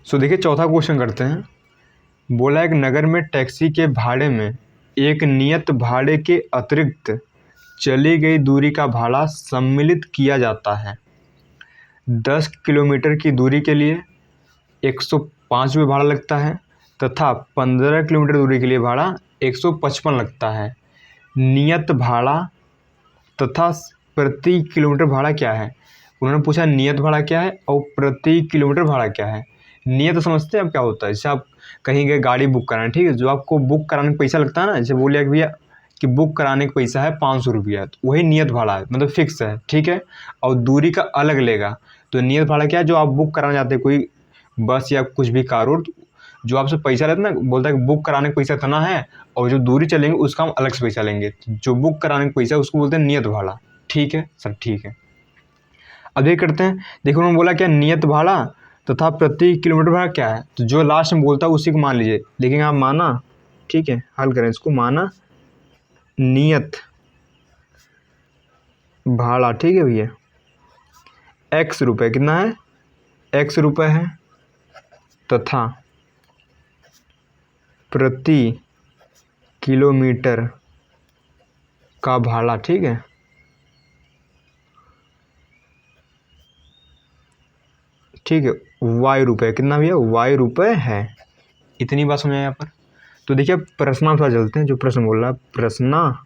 सो देखिए चौथा क्वेश्चन करते हैं। बोला एक नगर में टैक्सी के भाड़े में एक नियत भाड़े के अतिरिक्त चली गई दूरी का भाड़ा सम्मिलित किया जाता है। 10 किलोमीटर की दूरी के लिए 105 रुपये भाड़ा लगता है तथा 15 किलोमीटर दूरी के लिए भाड़ा 155 लगता है। नियत भाड़ा तथा प्रति किलोमीटर भाड़ा क्या है? उन्होंने पूछा नियत भाड़ा क्या है और प्रति किलोमीटर भाड़ा क्या है। नियत समझते हैं अब क्या होता है? जैसे आप कहीं गए गाड़ी बुक कराने, ठीक है, जो आपको बुक कराने का पैसा लगता है ना, जैसे बोलिए कि भैया कि बुक कराने का पैसा है 500 रुपया, तो वही नियत भाड़ा है, मतलब फिक्स है, ठीक है। और दूरी का अलग लेगा। तो नियत भाड़ा क्या है? जो आप बुक कराने जाते हैं कोई बस या कुछ भी कार और जो आपसे पैसा लेता है ना, बोलता है कि बुक कराने का पैसा इतना है और जो दूरी चलेंगे उसका हम अलग से पैसा लेंगे। जो बुक कराने का पैसा है उसको बोलते हैं नियत भाड़ा। ठीक है सर, ठीक है। अब ये करते हैं, देखो उन्होंने बोला क्या नियत भाड़ा तथा प्रति किलोमीटर भाड़ा क्या है, तो जो लास्ट में बोलता है उसी को मान लीजिए। लेकिन आप माना, ठीक है, हल करें इसको, माना नियत भाड़ा, ठीक है भैया, x रुपये, कितना है? x रुपये है तथा प्रति किलोमीटर का भाड़ा, ठीक है, ठीक है, y रुपये, कितना भैया? y रुपये है। इतनी बात समझ आए यहाँ पर। तो देखिए प्रश्नानुसार चलते हैं, जो प्रश्न बोल रहा है प्रश्नानुसार।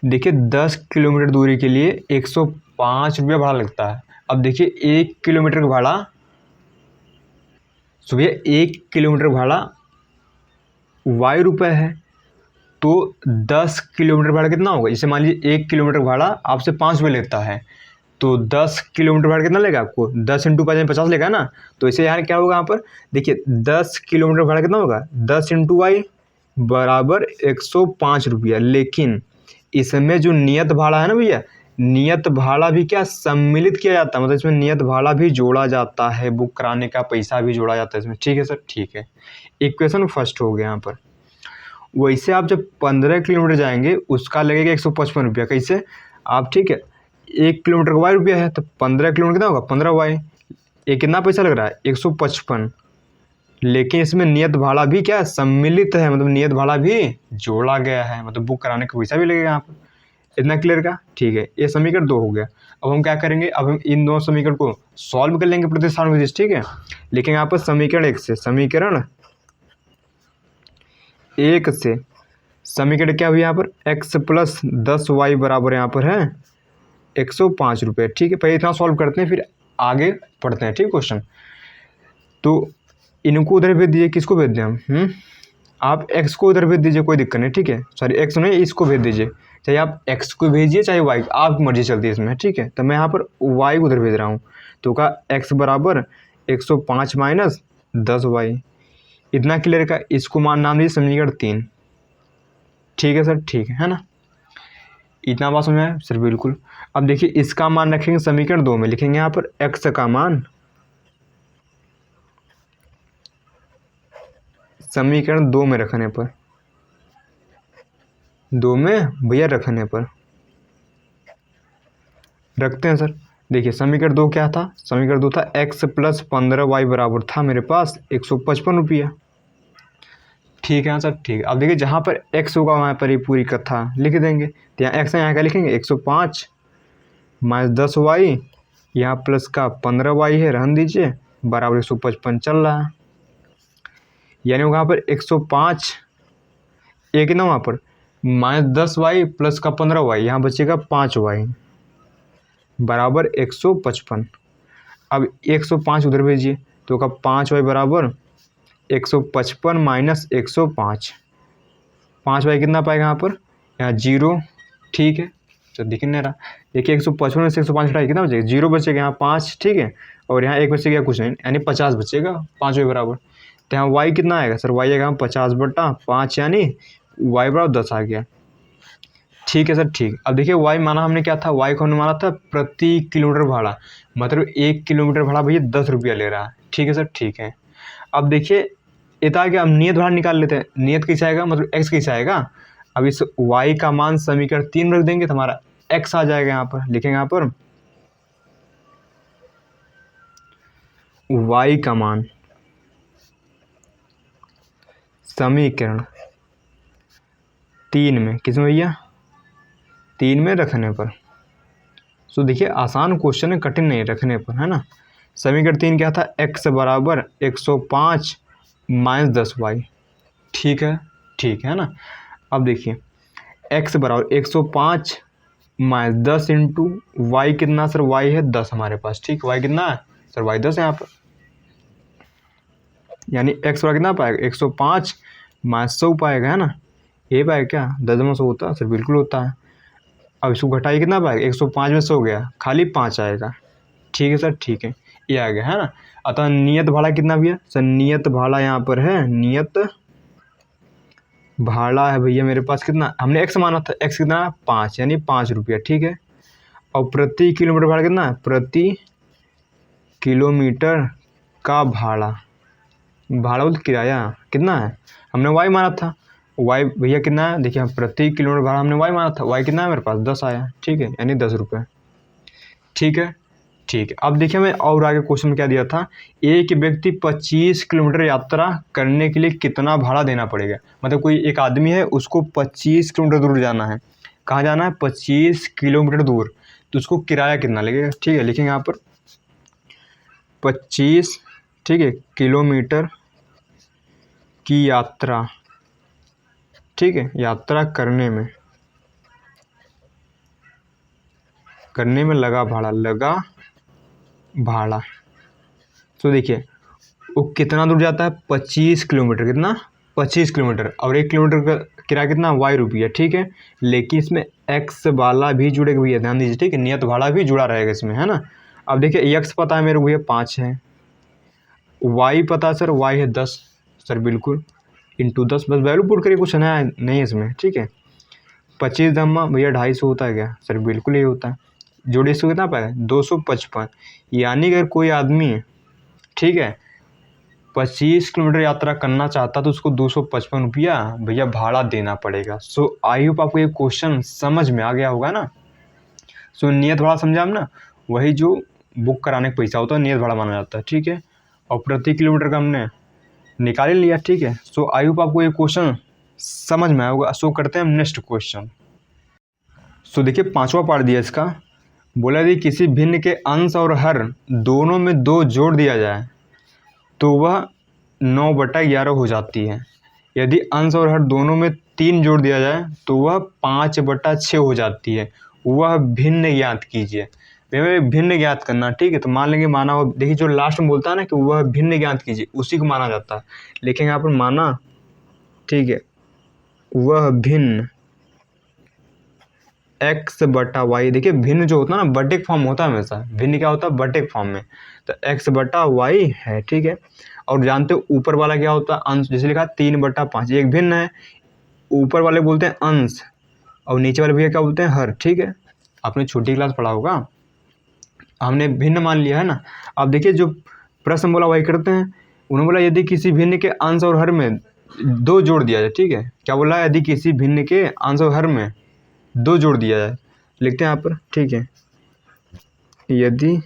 देखिए 10 किलोमीटर दूरी के लिए 105 रुपया भाड़ा लगता है। अब देखिए 1 किलोमीटर का भाड़ा, तो भैया 1 किलोमीटर भाड़ा y रुपये है, तो 10 किलोमीटर भाड़ा कितना होगा? जैसे मान लीजिए 1 किलोमीटर भाड़ा आपसे 5 रुपये लेता है, तो 10 किलोमीटर भाड़ा कितना लेगा आपको? 10 इंटू 5 50 लेगा ना। तो इसे यहाँ क्या होगा? यहाँ पर देखिए 10 किलोमीटर भाड़ा कितना होगा? 10 इंटू वाई बराबर 105 रुपया। लेकिन इसमें जो नियत भाड़ा है ना भैया, नियत भाड़ा भी क्या सम्मिलित किया जाता है, मतलब इसमें नियत भाड़ा भी जोड़ा जाता है, बुक कराने का पैसा भी जोड़ा जाता है इसमें। ठीक है सर, ठीक है। इक्वेशन फर्स्ट हो गया यहाँ पर। वैसे आप जब 15 किलोमीटर जाएंगे उसका लगेगा 155 रुपया। कैसे आप, ठीक है, 1 किलोमीटर का वाई रुपया है, तो 15 किलोमीटर कितना होगा? 15 वाई। ये कितना पैसा लग रहा है? 155। लेकिन इसमें नियत भाड़ा भी क्या सम्मिलित है, मतलब नियत भाड़ा भी जोड़ा गया है, मतलब बुक कराने का पैसा भी लगेगा यहाँ पर। इतना क्लियर का? ठीक है, ये समीकरण 2 हो गया। अब हम क्या करेंगे? अब हम इन दोनों समीकरण को सॉल्व कर लेंगे प्रतिस्थापन विधि, ठीक है। लेकिन यहाँ पर समीकरण 1 से, समीकरण 1 से समीकरण क्या हुई यहाँ पर? x प्लस 10y बराबर यहाँ पर है 105 रुपये। ठीक है, पहले इतना सॉल्व करते हैं फिर आगे पढ़ते हैं, ठीक क्वेश्चन। तो इनको उधर भेज दीजिए, किसको भेज दें हम? आप x को उधर भेज दीजिए, कोई दिक्कत नहीं, ठीक है। सॉरी x नहीं, इसको भेज दीजिए, चाहे आप x को भेजिए चाहे y, आपकी मर्जी चलती है इसमें, ठीक है। तो मैं यहाँ पर y को उधर भेज रहा हूँ, तो का x बराबर 105 माइनस 10y। इतना क्लियर का? इसको मान नाम दीजिए समीकरण 3। ठीक है सर, ठीक है ना। इतना बात समझ में सर? बिल्कुल। अब देखिए इसका मान रखेंगे समीकरण 2 में, लिखेंगे यहाँ पर x का मान समीकरण 2 में रखने पर, 2 में भैया रखने पर रखते हैं सर। देखिए समीकरण 2 क्या था? समीकरण 2 था x प्लस 15y बराबर था मेरे पास 155 रुपया। ठीक है सर, ठीक है। अब देखिए जहाँ पर x होगा वहाँ पर ये पूरी कथा लिख देंगे। तो यहाँ x है, यहाँ क्या लिखेंगे? 105 माइनस 10y, यहाँ प्लस का 15y है, रहने दीजिए, बराबर 155 चल रहा है। यानी वहाँ पर 105 एक ना, वहाँ पर माइनस 10y प्लस का 15y, यहाँ बचेगा 5y बराबर 155। अब 105 उधर भेजिए, तो का 5y बराबर 155 माइनस 105, 5y कितना पाएगा यहाँ पर? यहाँ 0। ठीक है, तो दिख नहीं रहा। देखिए 155 में से 105 हटाइए, कितना बचेगा? 0 बचेगा, यहाँ 5, ठीक है, और यहाँ 1 बचेगा कुछ नहीं, यानी 50 बचेगा 5y बराबर। तो यहाँ y कितना आएगा सर? y आएगा 50/5, यानी y बराबर 10 आ गया। ठीक है सर, ठीक। अब देखिए y माना हमने क्या था? y को हमने माना था प्रति किलोमीटर भाड़ा, मतलब 1 किलोमीटर भाड़ा भैया 10 रुपया ले रहा है। ठीक है सर, ठीक है। अब देखिए इतना कि हम नियत भाड़ा निकाल लेते हैं। नियत कैसे आएगा, मतलब x कैसे आएगा? अब इस y का मान समीकरण 3 में रख देंगे तो हमारा x आ जाएगा। यहाँ पर लिखेंगे, यहाँ पर y का मान समीकरण 3 में, किसमें भैया, 3 में रखने पर। सो देखिए आसान क्वेश्चन है, कठिन नहीं रखने पर, है ना। समीकरण 3 क्या था, x बराबर 105 माइनस 10y। ठीक है ना। अब देखिए x बराबर 105 माइनस 10 इंटू वाई कितना सर, y है 10 हमारे पास, ठीक। y कितना है सर, y 10 है यहाँ पर, यानी x बराबर कितना पाएगा, 105 माइनस 100 पाएगा, है ना। ये पाएगा क्या, 10 में 100 होता है सर, बिल्कुल होता है। अब इसको घटाइए, कितना पाएगा, 105 में 100 गया, खाली 5 आएगा। ठीक है सर, ठीक है, ये आ गया, है ना। अतः नियत भाड़ा कितना भैया सर, नियत भाड़ा यहाँ पर है, नियत भाड़ा है भैया मेरे पास कितना, हमने x माना था, x कितना 5, यानी 5 रुपया, ठीक है। और प्रति किलोमीटर भाड़ा कितना है, प्रति किलोमीटर का भाड़ा, भाड़ा बोलते किराया कितना है, हमने y माना था, y भैया कितना है, देखिए प्रति किलोमीटर भाड़ा हमने y माना था, y कितना है मेरे पास 10 आया, ठीक है, यानी 10 रुपये। ठीक है, ठीक है। अब देखिए मैं और आगे क्वेश्चन में क्या दिया था, एक व्यक्ति 25 किलोमीटर यात्रा करने के लिए कितना भाड़ा देना पड़ेगा। मतलब कोई एक आदमी है, उसको 25 किलोमीटर दूर जाना है, कहाँ जाना है, 25 किलोमीटर दूर, तो उसको किराया कितना लगेगा। ठीक है, लिखेंगे यहाँ पर 25, ठीक है, किलोमीटर की यात्रा, ठीक है, यात्रा करने में लगा भाड़ा। तो देखिए वो कितना दूर जाता है, 25 किलोमीटर, कितना 25 किलोमीटर, और 1 किलोमीटर का किराया कितना, y रुपया, ठीक है। लेकिन इसमें x वाला भी जुड़ेगा भैया, ध्यान दीजिए, ठीक है, नियत भाड़ा भी जुड़ा रहेगा इसमें, है ना। अब देखिए x पता है मेरे को भैया 5 है, y पता है सर, y है 10 सर, बिल्कुल इंटू 10, बस वैल्यू पुट करिए, कुछ नया नहीं है इसमें, ठीक है। 25 धम्मा भैया 250 होता है क्या सर, बिल्कुल ये होता है। जोड़िए इसको कितना पाएगा, 255, यानी अगर कोई आदमी, ठीक है, 25 किलोमीटर यात्रा करना चाहता तो उसको 255 रुपया भैया भाड़ा देना पड़ेगा। सो आई होप आपको ये क्वेश्चन समझ में आ गया होगा ना। सो नियत भाड़ा समझा हम ना, वही जो बुक कराने का पैसा होता है नियत भाड़ा माना जाता है, ठीक है। और प्रति किलोमीटर का हमने निकाल ही लिया, ठीक है। सो आई होप आपको ये क्वेश्चन समझ में आया होगा। सो करते हैं हम नेक्स्ट क्वेश्चन। सो देखिए 5वां पार्ट दिया इसका, बोला यदि किसी भिन्न के अंश और हर दोनों में 2 जोड़ दिया जाए तो वह 9/11 हो जाती है। यदि अंश और हर दोनों में 3 जोड़ दिया जाए तो वह 5/6 हो जाती है। वह भिन्न ज्ञात कीजिए। भैया भिन्न ज्ञात करना, ठीक है। तो मान लेंगे माना हो, देखिए जो लास्ट में बोलता है ना कि वह भिन्न ज्ञात कीजिए, उसी को माना जाता है। लिखेंगे यहाँ पर माना, ठीक है, वह भिन्न x/y। देखिए भिन्न जो होता है ना बटे फॉर्म होता है हमेशा, भिन्न क्या होता है, बटे फॉर्म में, तो x/y है, ठीक है। और जानते हो ऊपर वाला क्या होता है, अंश, जैसे लिखा 3/5, एक भिन्न है, ऊपर वाले बोलते हैं अंश और नीचे वाले भैया क्या बोलते हैं हर, ठीक है। आपने छोटी क्लास पढ़ा होगा, हमने भिन्न मान लिया है ना। अब देखिए जो प्रश्न बोला वही करते हैं। उन्होंने बोला यदि किसी भिन्न के अंश और हर में 2 जोड़ दिया जाए, ठीक है, क्या बोला, यदि किसी भिन्न के अंश और हर में 2 जोड़ दिया जाए, लिखते हैं यहाँ पर, ठीक है, यदि,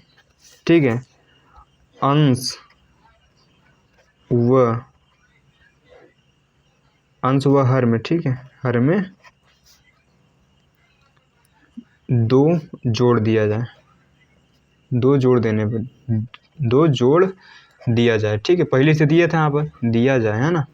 ठीक है, अंश व हर में, ठीक है, हर में 2 जोड़ दिया जाए, 2 जोड़ देने पर 2 जोड़ दिया जाए, ठीक है, पहले से दिया था यहाँ पर दिया जाए, है ना।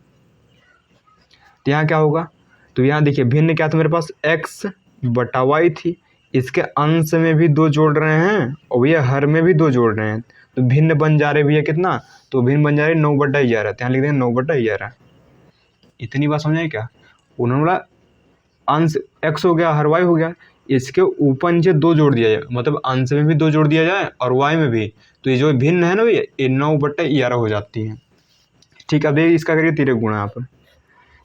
तो यहाँ क्या होगा, तो यहाँ देखिए भिन्न क्या था मेरे पास, x/y थी, इसके अंश में भी 2 जोड़ रहे हैं और भैया हर में भी 2 जोड़ रहे हैं, तो भिन्न बन जा रहे भैया कितना, तो भिन्न बन जा रहे 9/11। यहाँ लिख देंगे 9/11। इतनी बात समझ आए क्या, उन्होंने बोला अंश x हो गया हर y हो गया, इसके ऊपर नीचे 2 जोड़ दिया जाए, मतलब अंश में भी 2 जोड़ दिया जाए और y में भी, तो ये जो भिन्न है ना भैया ये 9/11 हो जाती है, ठीक है। अब देखिए इसका करिए 3 गुणा यहाँ पर,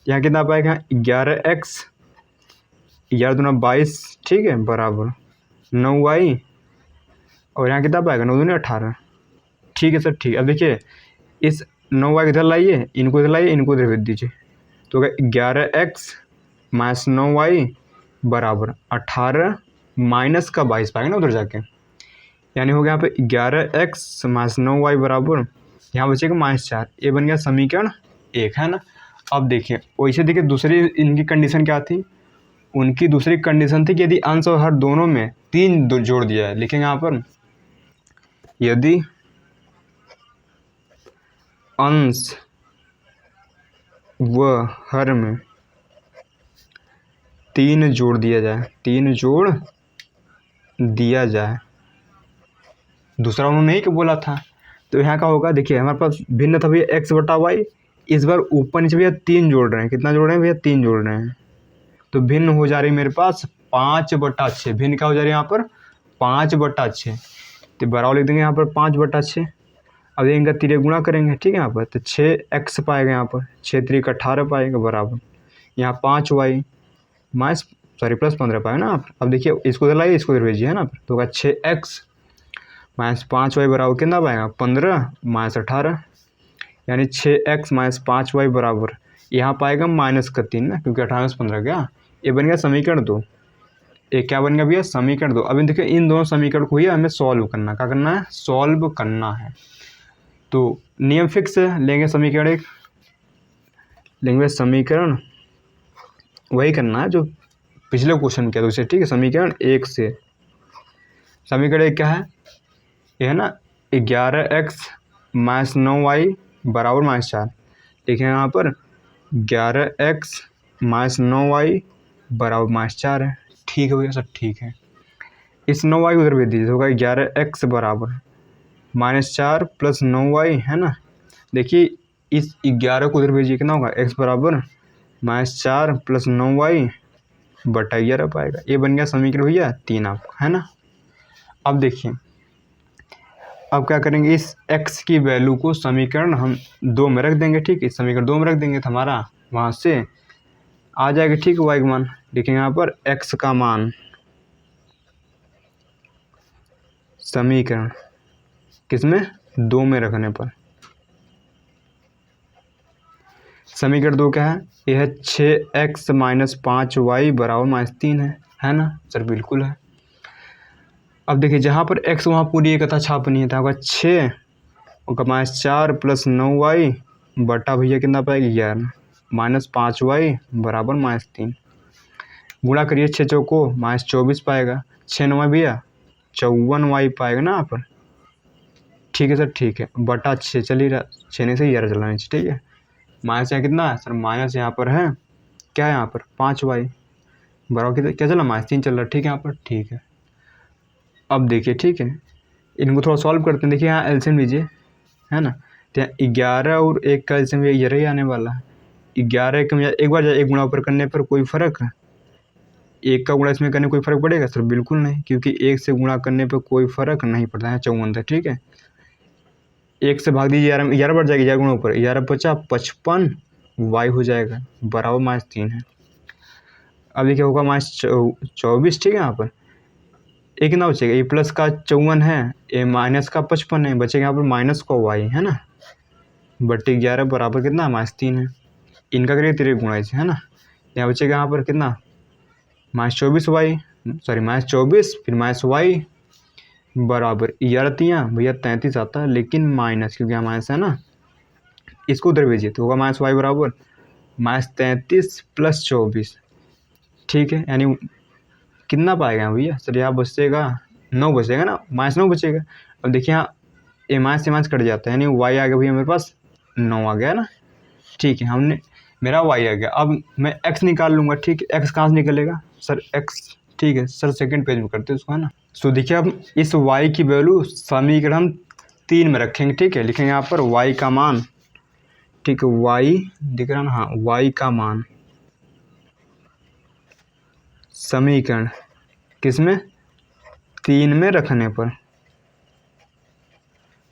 यहाँ कितना पाएगा, 11x, 11 दूना 22, ठीक है, बराबर 9y, और यहाँ कितना पाएगा 9 दूनी 18, ठीक है सर, ठीक है। अब देखिए इस 9y इधर लाइए, इनको इधर लाइए, इनको इधर भेज दीजिए, तो 11x माइनस 9y बराबर 18 माइनस का 22 पाएगा ना उधर जाके, यानी हो गया यहाँ पे 11x माइनस 9y बराबर, यहाँ बचेगा -4। ये बन गया समीकरण 1, है ना। अब देखिए वैसे देखिए दूसरी इनकी कंडीशन क्या थी, उनकी दूसरी कंडीशन थी कि यदि अंश और हर दोनों में 3 जोड़ दिया है। लेकिन यहाँ पर यदि अंश व हर में 3 जोड़ दिया जाए, 3 जोड़ दिया जाए, दूसरा उन्होंने नहीं बोला था, तो यहाँ का होगा देखिए हमारे पास भिन्न था भैया x बटा वाई, इस बार ऊपर नीचे भैया 3 जोड़ रहे हैं। कितना जोड़ रहे हैं भैया? 3 जोड़ रहे हैं, तो भिन्न हो जा रही है मेरे पास 5/6। भिन्न क्या हो जा रही है यहाँ पर? 5/6। तो बराबर लिख देंगे यहाँ पर 5/6। अब इनका तिरे गुणा करेंगे, ठीक है। यहाँ पर तो 6x पाएगा, यहाँ पर 6 3 18 पाएगा बराबर, यहाँ 5y प्लस 15 पाएगा ना आप। अब देखिए इसको इधर लाइए, इसको इधर भेजिए, है ना। तो होगा 6x माइनस 5y बराबर कितना पाएगा? 15 माइनस 18, यानी 6x माइनस 5y बराबर यहाँ पाएगा -3 ना, क्योंकि 18 से 15 क्या, ये बन गया समीकरण 2। एक क्या बन गया भैया? समीकरण 2। अब देखिए इन दोनों समीकरण को ही हमें सॉल्व करना, क्या करना है? सॉल्व करना है। तो नियम फिक्स है, लेंगे समीकरण 1, लेंगे समीकरण वही करना है जो पिछले क्वेश्चन किया था उसे, ठीक है। समीकरण 1 से समीकरण 1 क्या है? ये है ना 11x माइनस 9y बराबर -4। देखिए यहाँ पर 11x माइनस 9y बराबर -4 है। ठीक है भैया, सब ठीक है। इस 9y उधर भेज दीजिए, होगा 11x बराबर -4 प्लस 9y, है ना। देखिए इस 11 को उधर भेजिए, कितना होगा? x बराबर -4 प्लस 9y बटा 11 पाएगा। ये बन गया समीकरण भैया 3 आपका, है ना। अब देखिए अब क्या करेंगे, इस x की वैल्यू को समीकरण हम 2 में रख देंगे, ठीक है। समीकरण 2 में रख देंगे तो हमारा वहाँ से आ जाएगा, ठीक है, y का मान। देखिए यहाँ पर x का मान समीकरण किसमें? 2 में रखने पर समीकरण 2 क्या है? यह 6x माइनस 5y बराबर -3 है ना सर? बिल्कुल है। अब देखिए जहाँ पर x वहाँ पूरी एक कथा छापनी है, तो होगा 6 और -4 प्लस 9y बटा भैया कितना पाएगा? 11 माइनस 5y बराबर -3। गुणा करिए 6 चौको -24 पाएगा, 6 9 भैया 54y पाएगा ना यहाँ पर। ठीक है सर, ठीक है, बटा 6 चलिए 6 से 11 चलाना है, ठीक है। माइनस यहाँ कितना है सर? माइनस यहाँ पर है क्या? यहाँ पर 5y बराबर कितना क्या चला? -3 चल रहा है, ठीक है यहाँ पर, ठीक है। अब देखिए, ठीक है, इनको थोड़ा सॉल्व करते हैं। देखिए यहाँ एलसीएम लीजिए, है ना। तो 11 और 1 का एलसीएम 11 ही आने वाला है। 11 एक बार एक गुणा ऊपर करने पर कोई फ़र्क है? 1 का गुणा इसमें करने कोई फ़र्क पड़ेगा सर? बिल्कुल नहीं, क्योंकि 1 से गुणा करने पर कोई फ़र्क नहीं पड़ता है। 54 था, ठीक है। 1 से भाग दीजिए, 11 बढ़ जाएगी, 11 गुणा ऊपर 11 बचा 55 y हो जाएगा बराबर -3 है। अब देखिए होगा -24, ठीक है। यहाँ पर एक कितना बचेगा? ये प्लस का 54 है, ये माइनस का 55 है, बचेगा यहाँ पर माइनस का y, है ना, बटे 11 बराबर कितना? -3 है। इनका करिए 3 गुणा इसे, है ना। यहाँ बचेगा यहाँ पर कितना? -24y, सॉरी -24 फिर -y बराबर 11 भैया 33 आता है, लेकिन माइनस, क्योंकि यहाँ माइनस है ना, इसको उधर भेजिए तो होगा -y बराबर -33 प्लस 24, ठीक है। यानी कितना पाएगा भैया सर? यहाँ बचेगा 9 बचेगा ना, -9 बचेगा। अब देखिए यहाँ ए माइनस से माइनस कट जाता है, यानी y आ गया भैया मेरे पास 9 आ गया ना, ठीक है। हमने मेरा y आ गया। अब मैं x निकाल लूँगा, ठीक है। x कहाँ से निकलेगा सर? x, ठीक है सर, सेकंड पेज में करते हैं उसको, है ना। सो देखिए अब इस y की वैल्यू समीकरण 3 में रखेंगे, ठीक है। लिखेंगे यहाँ पर y का मान, ठीक है, y दिख रहा ना, हाँ, y का मान समीकरण किसमें? 3 में रखने पर।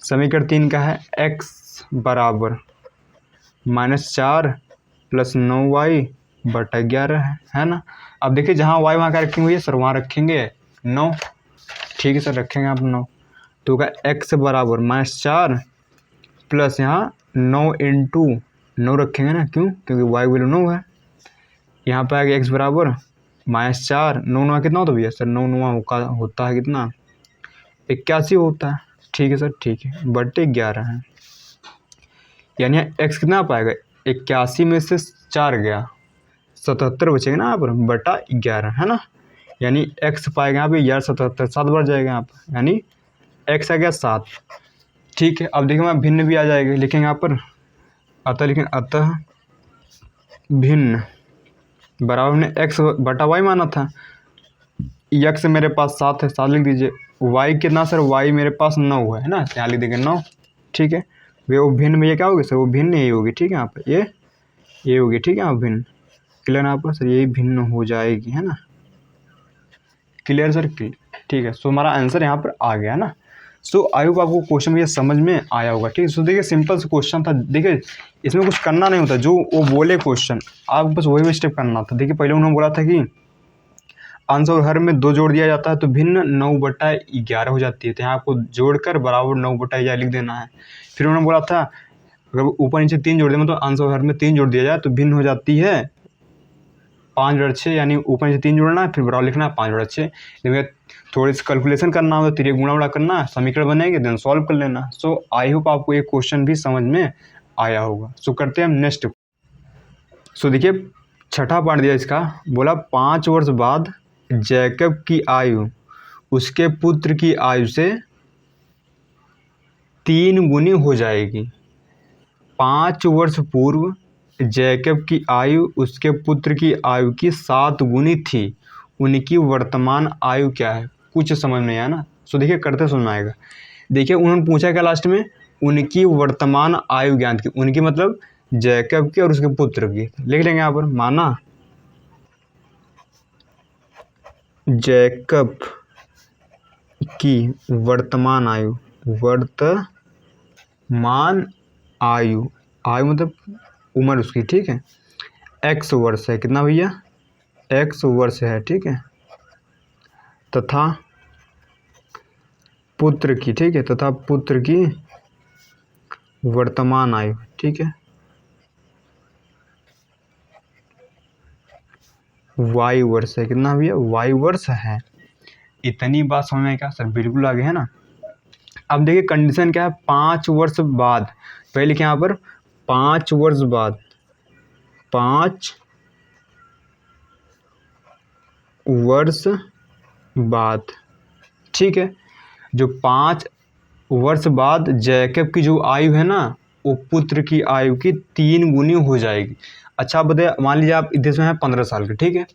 समीकरण 3 का है x बराबर -4 प्लस 9y बटा 11 है ना। अब देखिए जहाँ y वहाँ क्या रखेंगे भैया सर? वहाँ रखेंगे 9, ठीक है सर, रखेंगे आप 9। तो क्या x बराबर -4 प्लस यहाँ 9 इंटू 9 रखेंगे ना, क्यों? क्योंकि y वैल्यू 9 है। यहाँ पे आएगा x बराबर -4, 9 9 कितना होता है भैया सर? 9 9 होता है कितना? 81 होता है। ठीक है सर, ठीक है, बटे 11 है, यानी x कितना पाएगा, 81 में से 4 गया, 77 बचेगा ना यहाँ पर, बटा 11 है ना, यानी x पाएगा यहाँ पे 1177, 7 बढ़ जाएगा यहाँ पर, यानी x आ गया 7। ठीक है, अब देखिए मैं भिन्न भी आ जाएगा, लिखेंगे यहाँ पर अतः, लिखेंगे अतः भिन्न बराबर में x बटा y माना था, x मेरे पास 7 है, 7 लिख दीजिए, y कितना सर, y मेरे पास 9 है ना, यहाँ लिख देंगे 9। ठीक है, वे वो भिन्न में ये क्या होगी सर, वो भिन्न यही होगी। ठीक है, यहाँ पर ये होगी। ठीक है, यहाँ भिन्न क्लियर यहाँ पर सर, यही भिन्न हो जाएगी, है ना, क्लियर सर, क्लियर। ठीक है, सो हमारा आंसर यहाँ पर आ गया ना। सो आई होप आपको क्वेश्चन ये समझ में आया होगा। ठीक है, सो देखिए सिंपल सा क्वेश्चन था, देखिए इसमें कुछ करना नहीं होता, जो वो बोले क्वेश्चन आप बस वही स्टेप करना था। देखिए पहले उन्होंने बोला था कि अंश और हर में 2 जोड़ दिया जाता है तो भिन्न 9/11 हो जाती है, तो यहाँ आपको जोड़कर बराबर 9/11 लिख देना है। फिर उन्होंने बोला था अगर ऊपर नीचे 3 जोड़ दें, मतलब अंश और हर में 3 जोड़ दिया जाए तो भिन्न हो जाती है 5/6, यानी ऊपर नीचे 3 जोड़ना है, फिर बराबर लिखना है 5/6। जब थोड़ी सी कैलकुलेशन करना हो तो तिरे गुणा उड़ा करना है, समीकरण बनेंगे, देन सॉल्व कर लेना। सो आई होप आपको ये क्वेश्चन भी समझ में आया होगा। सो करते हैं हम नेक्स्ट। सो देखिए छठा पार्ट दिया इसका, बोला 5 वर्ष बाद जैकब की आयु उसके पुत्र की आयु से 3 गुनी हो जाएगी। 5 वर्ष पूर्व जैकब की आयु उसके पुत्र की आयु की 7 गुनी थी, उनकी वर्तमान आयु क्या है, कुछ समझ में आया ना। सो देखिए करते समझ में आएगा। देखिए उन्होंने पूछा क्या लास्ट में, उनकी वर्तमान आयु ज्ञात की, उनकी मतलब जैकब की और उसके पुत्र की, लिख लेंगे यहाँ पर, माना जैकब की वर्तमान आयु, वर्तमान आयु, आयु मतलब उम्र उसकी, ठीक है, x वर्ष है, कितना भैया, x वर्ष है, ठीक है, तथा पुत्र की, ठीक है, तथा पुत्र की वर्तमान आयु, ठीक है, y वर्ष है, कितना भैया, y वर्ष है। इतनी बात समझ में क्या सर, बिल्कुल आगे है ना। अब देखिए कंडीशन क्या है, 5 वर्ष बाद, पहले लिखे यहाँ पर 5 वर्ष बाद, 5 वर्ष बाद, ठीक है, जो 5 वर्ष बाद जैकब की जो आयु है ना, वो पुत्र की आयु की 3 गुनी हो जाएगी। अच्छा आप बताइए, मान लीजिए आप देश में हैं 15 साल के, ठीक है,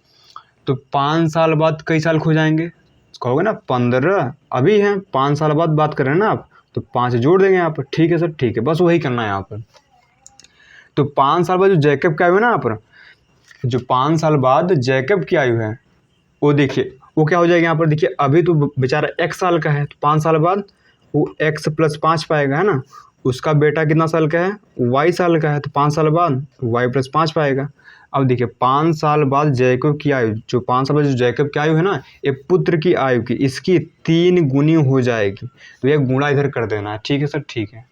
तो 5 साल बाद कई साल खो जाएंगे, कहोगे ना 15 अभी हैं, 5 साल बाद बात कर रहे हैं ना आप, तो 5 जोड़ देंगे यहाँ पर। ठीक है सर, ठीक है, बस वही करना है यहाँ पर। तो 5 साल बाद जो जैकब की आयु है ना, यहाँ पर जो 5 साल बाद जैकब की आयु है, वो देखिए वो क्या हो जाएगा यहाँ पर, देखिए अभी तो बेचारा x साल का है, तो 5 साल बाद वो x + 5 पाएगा, है ना, उसका बेटा कितना साल का है, y साल का है, तो 5 साल बाद y + 5 पाएगा। अब देखिए 5 साल बाद जैकब की आयु, जो 5 साल बाद जो जैकब की आयु है ना, ये पुत्र की आयु की, इसकी 3 गुनी हो जाएगी, तो ये गुणा इधर कर देना है। ठीक है सर, ठीक है,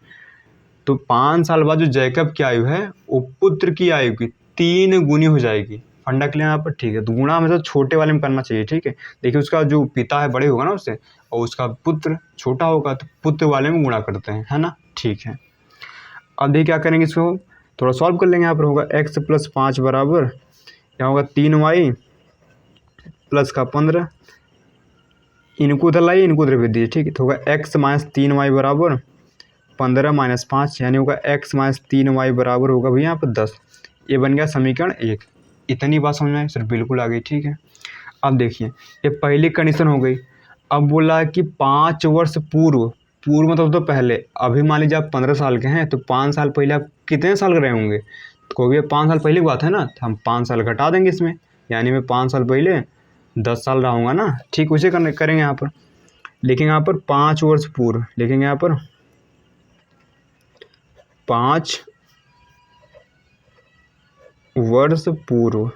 तो 5 साल बाद जो जैकब की आयु है वो पुत्र की आयु की 3 गुनी हो जाएगी। फंडा क्लियर यहाँ पर, ठीक है, तो गुणा मतलब छोटे वाले में करना चाहिए, ठीक है, देखिए उसका जो पिता है बड़े होगा ना उससे, और उसका पुत्र छोटा होगा तो पुत्र वाले में गुणा करते हैं, है ना, ठीक है। अब देखिए क्या करेंगे, इसको थोड़ा सॉल्व कर लेंगे। यहाँ पर होगा x + 5 बराबर, यहाँ होगा 3y प्लस का 15, इनको उधर लाइए, इनको उधर भेज दीजिए, ठीक है, तो होगा x - 3y बराबर 15 - 5, यानी होगा x - 3y बराबर होगा भैया यहाँ पर 10। ये बन गया समीकरण 1। इतनी बात समझ में आई सर, बिल्कुल आ गई, ठीक है। अब देखिए ये पहली कंडीशन हो गई। अब बोला कि 5 वर्ष पूर्व, पूर्व मतलब तो पहले, अभी मान लीजिए आप 15 साल के हैं, तो 5 साल पहले आप कितने साल के रहे होंगे, तो कोई 5 साल पहले की बात है ना, तो हम 5 साल घटा देंगे इसमें, यानी मैं 5 साल पहले 10 साल रहूँगा ना, ठीक, उसे करेंगे यहाँ पर, लिखेंगे यहाँ पर 5 वर्ष पूर्व, लिखेंगे यहाँ पर 5 वर्ष पूर्व।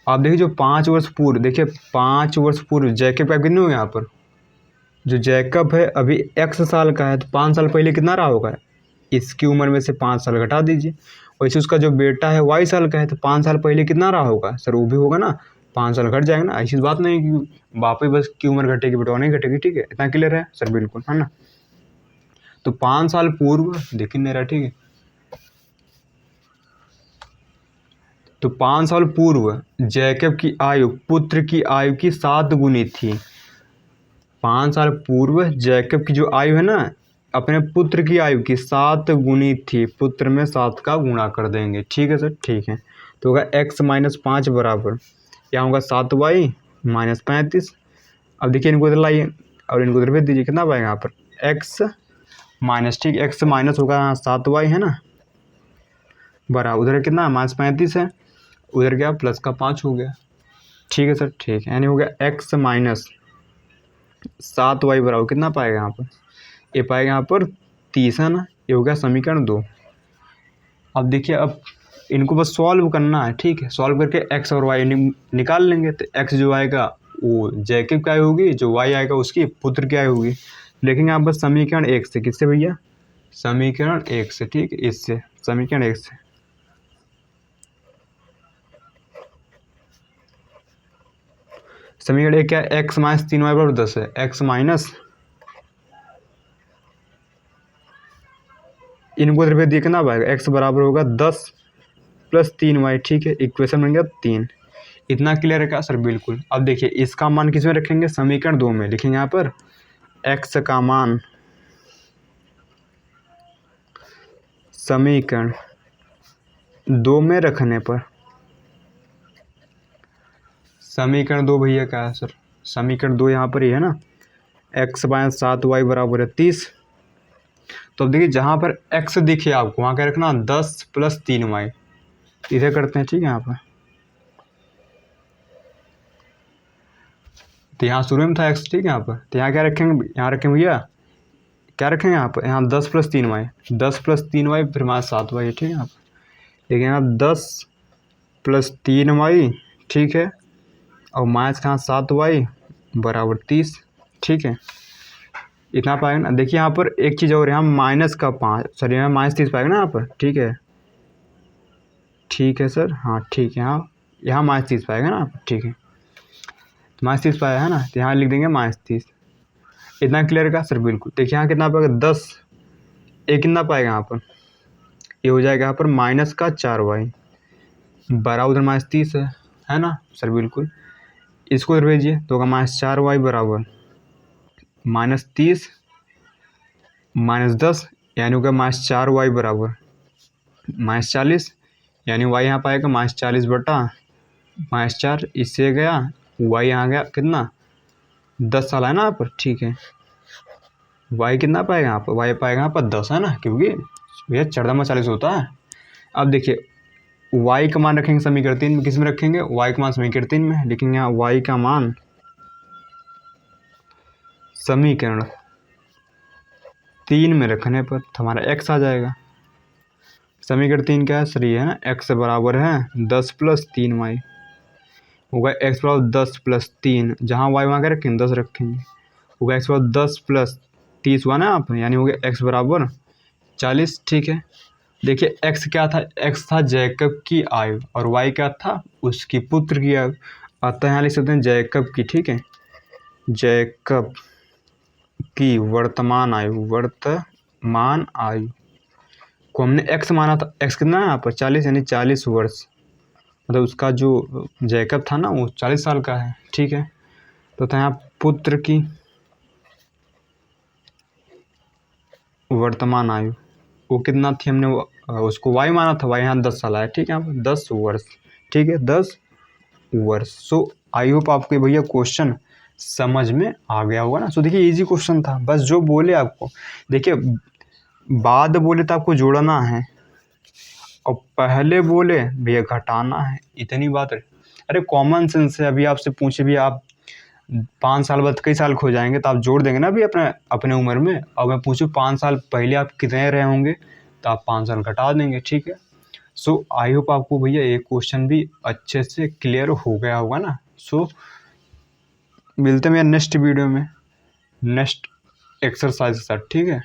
आप देखिए जो 5 वर्ष पूर्व, देखिए 5 वर्ष पूर्व जैकब का कितने हो यहाँ पर, जो जैकब है अभी x साल का है, तो 5 साल पहले कितना रहा होगा, इसकी उम्र में से 5 साल घटा दीजिए। वैसे उसका जो बेटा है y साल का है, तो 5 साल पहले कितना रहा होगा सर, वो भी होगा ना 5 साल घट जाएंगे ना, ऐसी बात नहीं कि वापस बस की उम्र घटेगी बेटा नहीं घटेगी। ठीक है, इतना क्लियर है सर? बिल्कुल है ना। तो 5 साल पूर्व देखिए मेरा, ठीक है, तो 5 साल पूर्व जैकब की आयु पुत्र की आयु की 7 गुनी थी। 5 साल पूर्व जैकब की जो आयु है ना, अपने पुत्र की आयु की 7 गुनी थी। पुत्र में 7 का गुणा कर देंगे। ठीक है सर, ठीक है। तो होगा x-5 बराबर, यहाँ होगा 7y माइनस 35। अब देखिए इनको इधर लाइए और इनको इधर भेज दीजिए, कितना पाएगा यहाँ पर x माइनस, ठीक, x माइनस होगा 7y है ना, बराबर उधर कितना -35 है, उधर क्या प्लस का 5 हो गया। ठीक है सर, ठीक है, यानी हो गया x माइनस 7y बराबर कितना पाएगा यहाँ पर, ये पाएगा यहाँ पर 30 है ना। ये हो गया समीकरण 2। अब देखिए, अब इनको बस सॉल्व करना है। ठीक है, सॉल्व करके x और y निकाल लेंगे। तो x जो आएगा वो जैकब की आयु होगी, जो y आएगा उसकी पुत्र की आयु होगी। लेकिन आप बस समीकरण 1 से, किससे भैया, समीकरण 1 से, ठीक है, इससे समीकरण 1 से। समीकरण 1 क्या है, x माइनस 3y बराबर 10 है। x माइनस, इनको इधर पे देखना पाएगा, x बराबर होगा 10 प्लस 3y। ठीक है, इक्वेशन बन गया 3। इतना क्लियर है क्या सर? बिल्कुल। अब देखिए इसका मान किस में रखेंगे, समीकरण 2 में लिखेंगे। यहाँ पर x का मान समीकरण 2 में रखने पर, समीकरण 2 भैया क्या है सर, समीकरण 2 यहाँ पर ही है ना, x माइनस 7y बराबर है 30। तो अब देखिए जहाँ पर x दिखे आपको वहाँ क्या रखना, 10 प्लस 3y। इधर करते हैं, ठीक है। यहाँ पर तो यहाँ शुरू में था x, ठीक है। यहाँ पर तो यहाँ क्या रखेंगे, यहाँ रखेंगे भैया, क्या रखेंगे यहाँ पर, यहाँ 10 प्लस 3y, 10 प्लस 3y फिर माइनस 7y, ठीक है। यहाँ पर लेकिन यहाँ 10 प्लस 3y, ठीक है, और माइनस कहाँ 7y बराबर 30। ठीक है, इतना पाएगा ना। देखिए यहाँ पर एक चीज़ और, यहाँ माइनस का 5, सॉरी यहाँ -30 पाएगा ना यहाँ पर। ठीक है, ठीक है सर, हाँ ठीक है, यहाँ -30 पाएगा ना, ठीक है, -30 पाया है ना, तो यहाँ लिख देंगे -30। इतना क्लियर का सर? बिल्कुल। देखिए यहाँ कितना पाएगा 10, ये कितना पाएगा यहाँ पर, ये हो जाएगा यहाँ पर माइनस का 4y बराबर उधर -30 है ना सर? बिल्कुल। इसको इधर भेजिए तो होगा -4y बराबर -30 -10, यानी होगा -4y बराबर -40, यानी y यहाँ पाएगा -40 बटा -4, इससे गया y यहाँ गया कितना 10 साल है ना यहाँ पर। ठीक है, y कितना पाएगा यहाँ पर, y पाएगा यहाँ पर 10 है ना, क्योंकि भैया 14 होता है। अब देखिए y का मान रखेंगे समीकरण 3 में, किस में रखेंगे, y का मान समीकरण 3 में लिखेंगे। यहाँ y का मान समीकरण 3 में रखने पर हमारा x आ जाएगा। समीकरण 3 क्या है सर, ये है ना, x बराबर है 10 प्लस 3y, होगा x बराबर 10 प्लस 3, जहाँ y वहाँ क्या रखेंगे 10 रखेंगे, होगा x बराबर 10 प्लस 30 हुआ ना आप, यानी हो गया x बराबर 40। ठीक है, देखिए x क्या था, x था जैकब की आयु और y क्या था, उसकी पुत्र की आयु। अतः यहाँ लिख सकते हैं जैकब की, ठीक है, जैकब की वर्तमान आयु, वर्तमान आयु को हमने x माना था, x कितना है यहाँ पर 40, यानी 40 वर्ष, मतलब उसका जो जैकब था ना वो 40 साल का है। ठीक है, तो था यहाँ पुत्र की वर्तमान आयु वो कितना थी, हमने उसको y माना था, y यहाँ 10 साल आया। ठीक है, यहाँ पर 10 वर्ष, ठीक है, 10 वर्ष। सो आई होप आपको भैया क्वेश्चन समझ में आ गया होगा ना। सो देखिए इजी क्वेश्चन था, बस जो बोले आपको, देखिए बाद बोले तो आपको जोड़ना है और पहले बोले भैया घटाना है, इतनी बात है। अरे कॉमन सेंस है। अभी आपसे पूछे भी आप 5 साल बाद कई साल खो जाएंगे तो आप जोड़ देंगे ना अभी अपने उम्र में। और मैं पूछूँ 5 साल पहले आप कितने रहे होंगे तो आप 5 साल घटा देंगे। ठीक है, सो आई होप आपको भैया एक क्वेश्चन भी अच्छे से क्लियर हो गया होगा ना। सो मिलते हैं नेक्स्ट वीडियो में नेक्स्ट एक्सरसाइज के साथ। ठीक है।